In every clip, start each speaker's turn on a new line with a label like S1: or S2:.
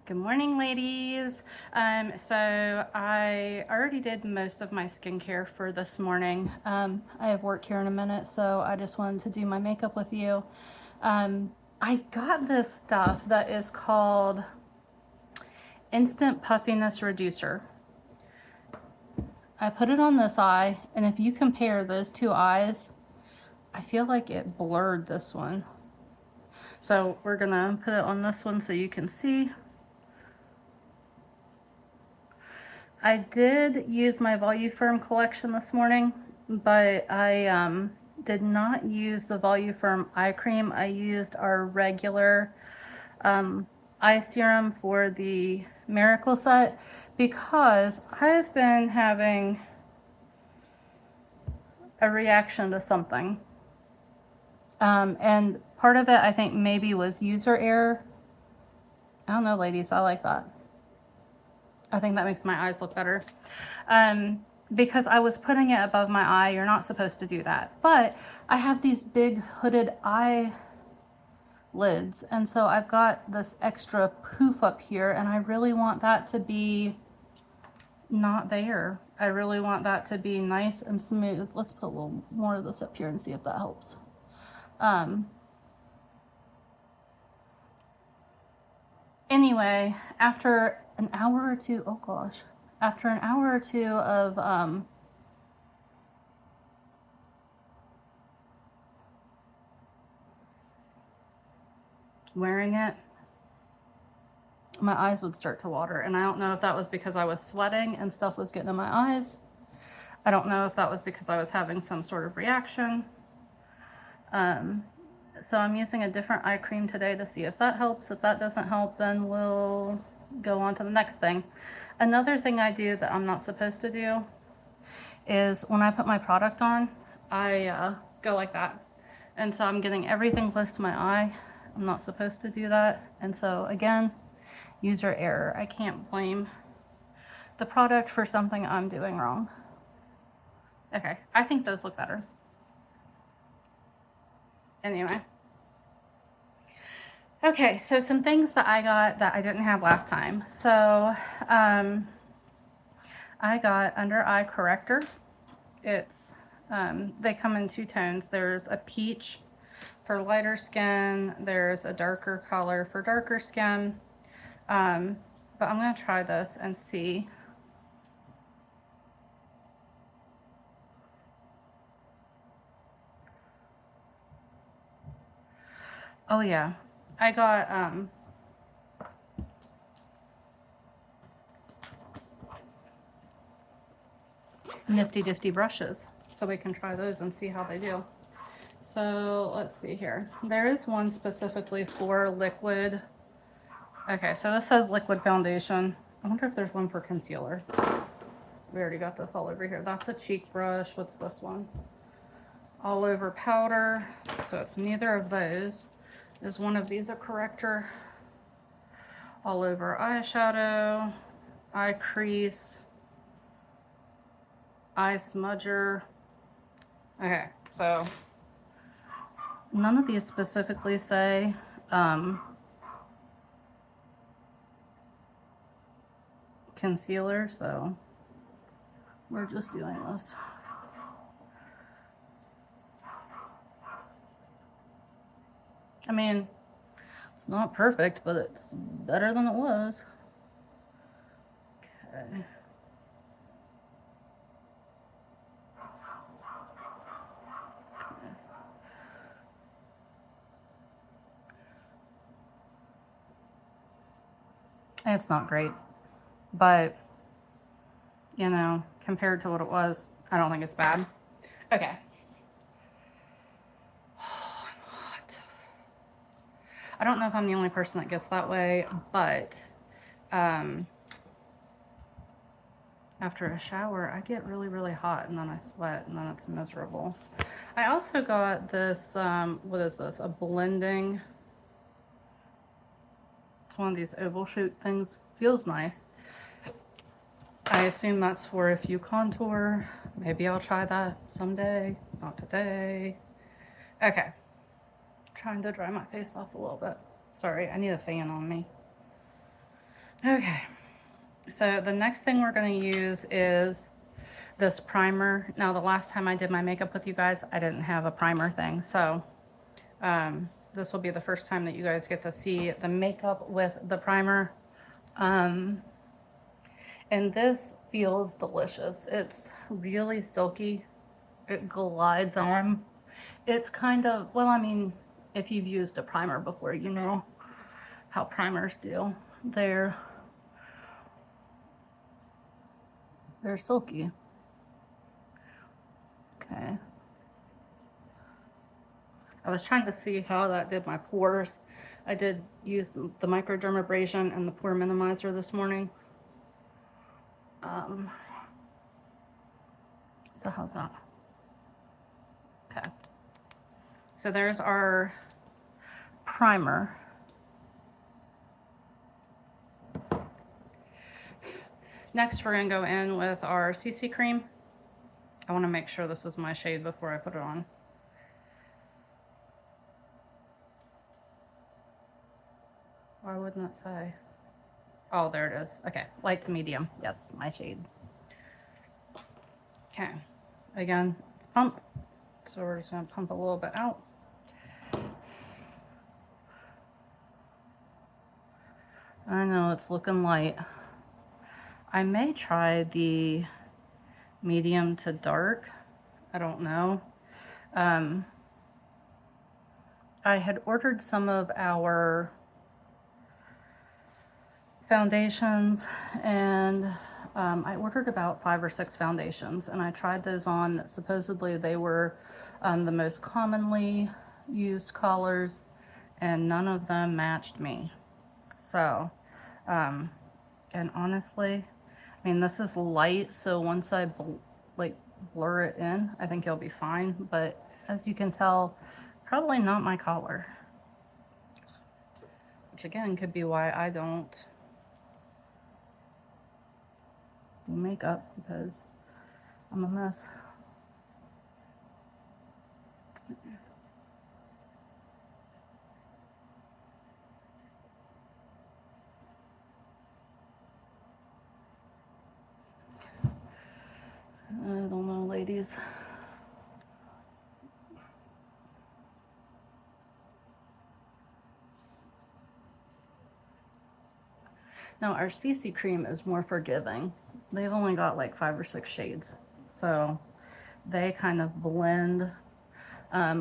S1: Good morning, ladies. So I already did most of my skincare for this morning. I have work here in a minute, so I just wanted to do my makeup with you. I got this stuff that is called Instant Puffiness Reducer. I put it on this eye, and if you compare those two eyes, I feel like it blurred this one. So we're gonna put it on this one so you can see. I did use my Voluform collection this morning, but I did not use the Voluform eye cream. I used our regular eye serum for the Miracle Set because I've been having a reaction to something. And part of it, I think, maybe was user error. I don't know, ladies. I like that. I think that makes my eyes look better. Because I was putting it above my eye. You're not supposed to do that. But I have these big hooded eye lids. And so I've got this extra poof up here. And I really want that to be not there. I really want that to be nice and smooth. Let's put a little more of this up here and see if that helps. Anyway, after an hour or two, oh gosh, after an hour or two of wearing it, my eyes would start to water. And I don't know if that was because I was sweating and stuff was getting in my eyes. I don't know if that was because I was having some sort of reaction. So I'm using a different eye cream today to see if that helps. If that doesn't help, then we'll go on to the next thing. Another thing I do that I'm not supposed to do is when I put my product on, I go like that. And so I'm getting everything close to my eye. I'm not supposed to do that. And so again, user error. I can't blame the product for something I'm doing wrong. Okay, I think those look better. Anyway. Okay, so some things that I got that I didn't have last time. So I got under eye corrector. It's they come in two tones. There's a peach for lighter skin. There's a darker color for darker skin. But I'm gonna try this and see. Oh yeah, I got nifty difty brushes, so we can try those and see how they do. So let's see here. There is one specifically for liquid. Okay, so this says liquid foundation. I wonder if there's one for concealer. We already got this all over here. That's a cheek brush. What's this one? All over powder. So it's neither of those. Is one of these a corrector? All over eyeshadow, eye crease, eye smudger. Okay, so none of these specifically say concealer, so we're just doing this. I mean, it's not perfect, but it's better than it was. Okay. It's not great, but you know, compared to what it was, I don't think it's bad. Okay. Oh, I'm hot. I don't know if I'm the only person that gets that way, but after a shower, I get really, really hot and then I sweat and then it's miserable. I also got this, what is this? A blending. It's one of these oval shoot things. Feels nice. I assume that's for if you contour. Maybe I'll try that someday. Not today. Okay. Trying to dry my face off a little bit. Sorry, I need a fan on me. Okay, so the next thing we're going to use is this primer. Now, the last time I did my makeup with you guys, I didn't have a primer thing, so this will be the first time that you guys get to see the makeup with the primer. And this feels delicious. It's really silky. It glides on. It's kind of, well, I mean, if you've used a primer before, you know how primers do. They're silky. Okay. I was trying to see how that did my pores. I did use the microdermabrasion and the pore minimizer this morning. So how's that? Okay. So there's our primer. Next, we're going to go in with our CC cream. I want to make sure this is my shade before I put it on. Why wouldn't it say? Oh, there it is. Okay, light to medium. Yes, my shade. Okay, again, it's pump. So we're just going to pump a little bit out. I know it's looking light. I may try the medium to dark. I don't know. I had ordered some of our foundations, and I ordered about 5 or 6 foundations, and I tried those on. Supposedly they were the most commonly used colors, and none of them matched me. So, and honestly, I mean, this is light, so once I blur it in, I think it'll be fine. But as you can tell, probably not my color. Which again could be why I don't do makeup, because I'm a mess. I don't know, ladies. Now, our CC cream is more forgiving. They've only got like 5 or 6 shades, so they kind of blend.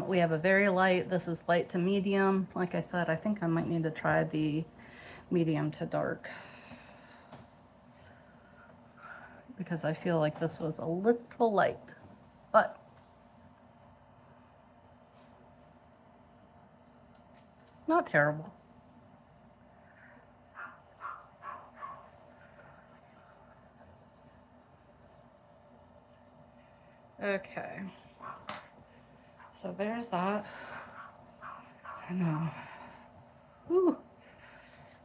S1: We have a very light. This is light to medium. Like I said, I think I might need to try the medium to dark, because I feel like this was a little light, but not terrible. Okay, so there's that. I know. Whew.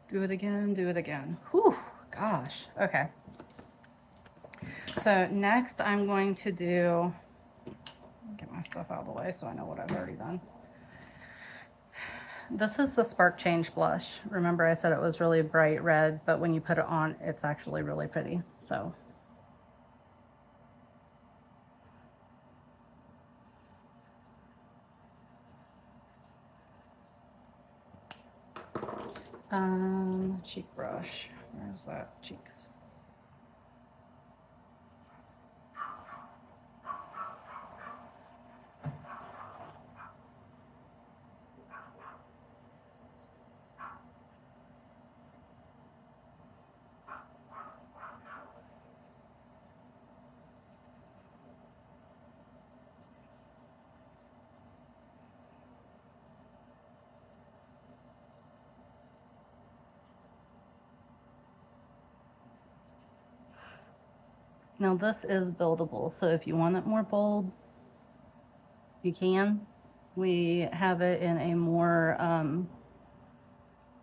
S1: Do it again, do it again. Whew, gosh. Okay. So next I'm going to do, get my stuff out of the way so I know what I've already done. This is the Spark Change blush. Remember I said it was really bright red, but when you put it on, it's actually really pretty. So cheek brush. Where's that? Cheeks. Now this is buildable, so if you want it more bold, you can. We have it in a more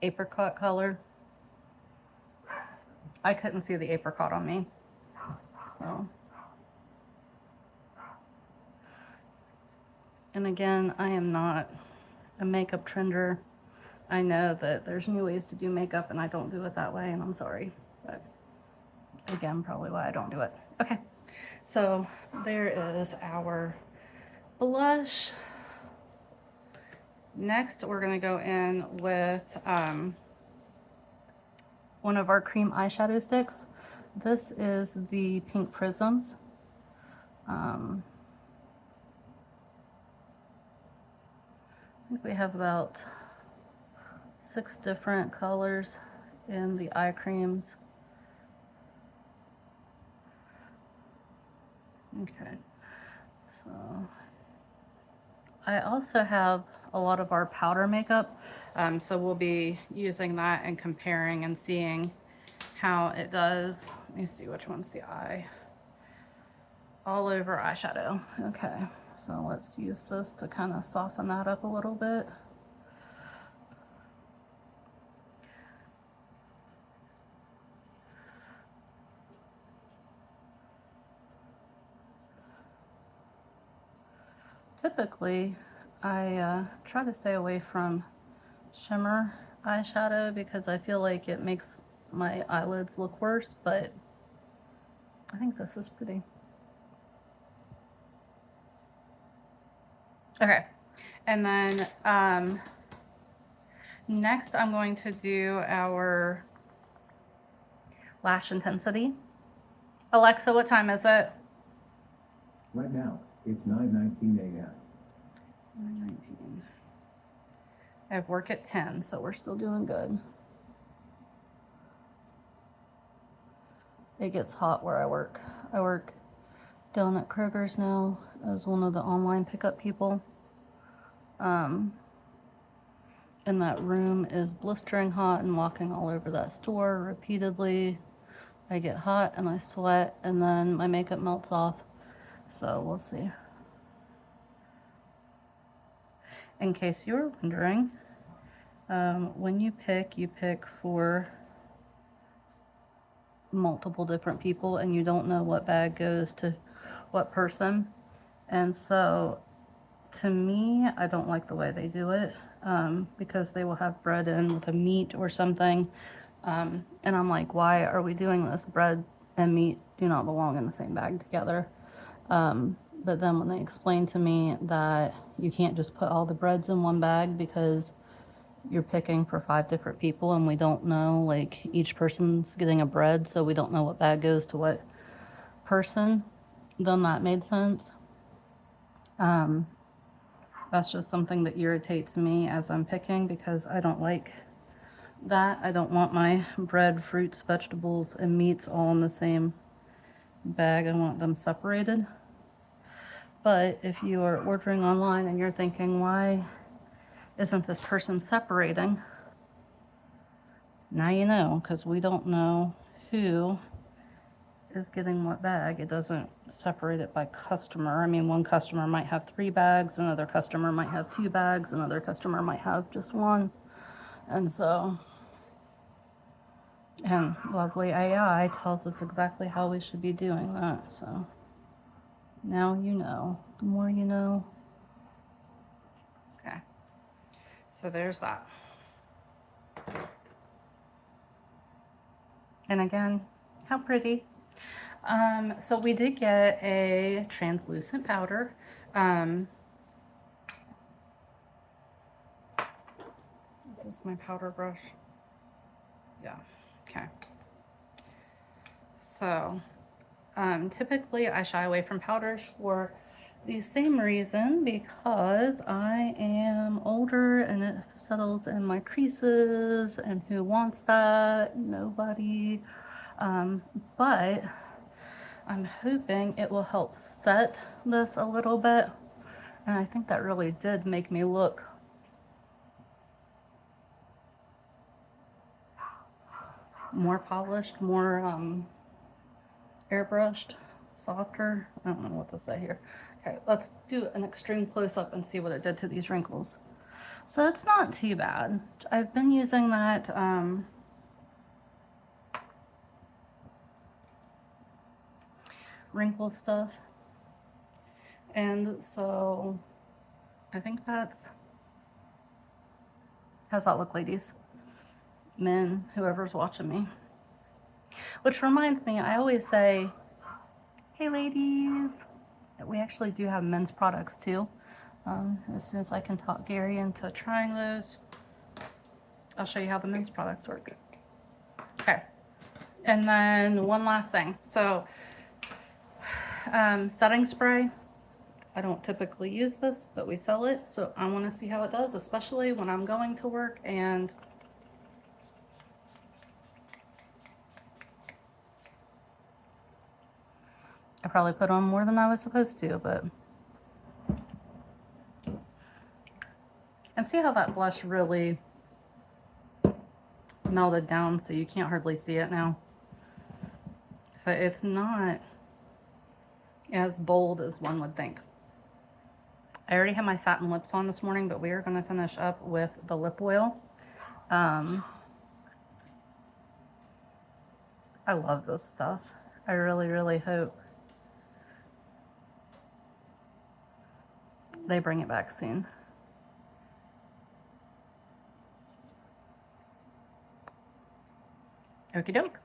S1: apricot color. I couldn't see the apricot on me, so. And again, I am not a makeup trender. I know that there's new ways to do makeup and I don't do it that way, and I'm sorry. But again, probably why I don't do it. Okay, so there is our blush. Next, we're going to go in with one of our cream eyeshadow sticks. This is the Pink Prisms. I think we have about 6 different colors in the eye creams. Okay, so I also have a lot of our powder makeup, so we'll be using that and comparing and seeing how it does. Let me see which one's the eye. All over eyeshadow. Okay, so let's use this to kind of soften that up a little bit. Typically, I try to stay away from shimmer eyeshadow because I feel like it makes my eyelids look worse, but I think this is pretty. Okay, and then next I'm going to do our lash intensity. Alexa, what time is it?
S2: Right now, it's 9:19 a.m.
S1: 9:19. I have work at 10, so we're still doing good. It gets hot where I work. I work down at Kroger's now as one of the online pickup people. And that room is blistering hot and walking all over that store repeatedly. I get hot and I sweat and then my makeup melts off. So we'll see. In case you were wondering, when you pick for multiple different people and you don't know what bag goes to what person. And so to me, I don't like the way they do it, because they will have bread in with a meat or something. And I'm like, why are we doing this? Bread and meat do not belong in the same bag together. But then when they explained to me that you can't just put all the breads in one bag because you're picking for 5 different people and we don't know, like, each person's getting a bread, so we don't know what bag goes to what person, then that made sense. That's just something that irritates me as I'm picking because I don't like that. I don't want my bread, fruits, vegetables, and meats all in the same bag. I want them separated. But if you are ordering online and you're thinking, why isn't this person separating? Now you know, because we don't know who is getting what bag. It doesn't separate it by customer. I mean, one customer might have 3 bags, another customer might have 2 bags, another customer might have just 1. And so, and lovely AI tells us exactly how we should be doing that. So now you know. The more you know. Okay. So there's that. And again, how pretty. So we did get a translucent powder. This is my powder brush. Yeah, okay. So, typically I shy away from powders for the same reason, because I am older and it settles in my creases, and who wants that? Nobody. But I'm hoping it will help set this a little bit, and I think that really did make me look more polished, more airbrushed, softer. I don't know what to say here. Okay, let's do an extreme close-up and see what it did to these wrinkles. So it's not too bad. I've been using that wrinkle stuff, and so I think that's How's that look, ladies? Men, whoever's watching me. Which reminds me, I always say, hey ladies, we actually do have men's products too. As soon as I can talk Gary into trying those, I'll show you how the men's products work. Okay. And then one last thing. So, setting spray. I don't typically use this, but we sell it. So I want to see how it does, especially when I'm going to work and I probably put on more than I was supposed to, but. And see how that blush really melted down so you can't hardly see it now. So it's not as bold as one would think. I already have my satin lips on this morning, but we are going to finish up with the lip oil. I love this stuff. I really, really hope they bring it back soon. Okie doke.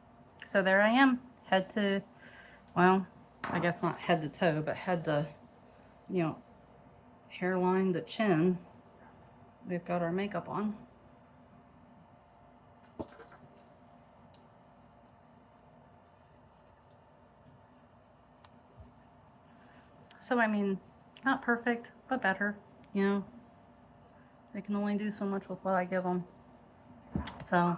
S1: So there I am, head to, well, I guess not head to toe, but head to, you know, hairline to chin. We've got our makeup on. So, I mean, not perfect, but better, you know. They can only do so much with what I give them. So,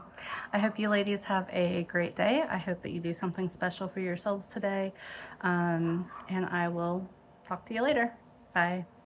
S1: I hope you ladies have a great day. I hope that you do something special for yourselves today. And I will talk to you later. Bye.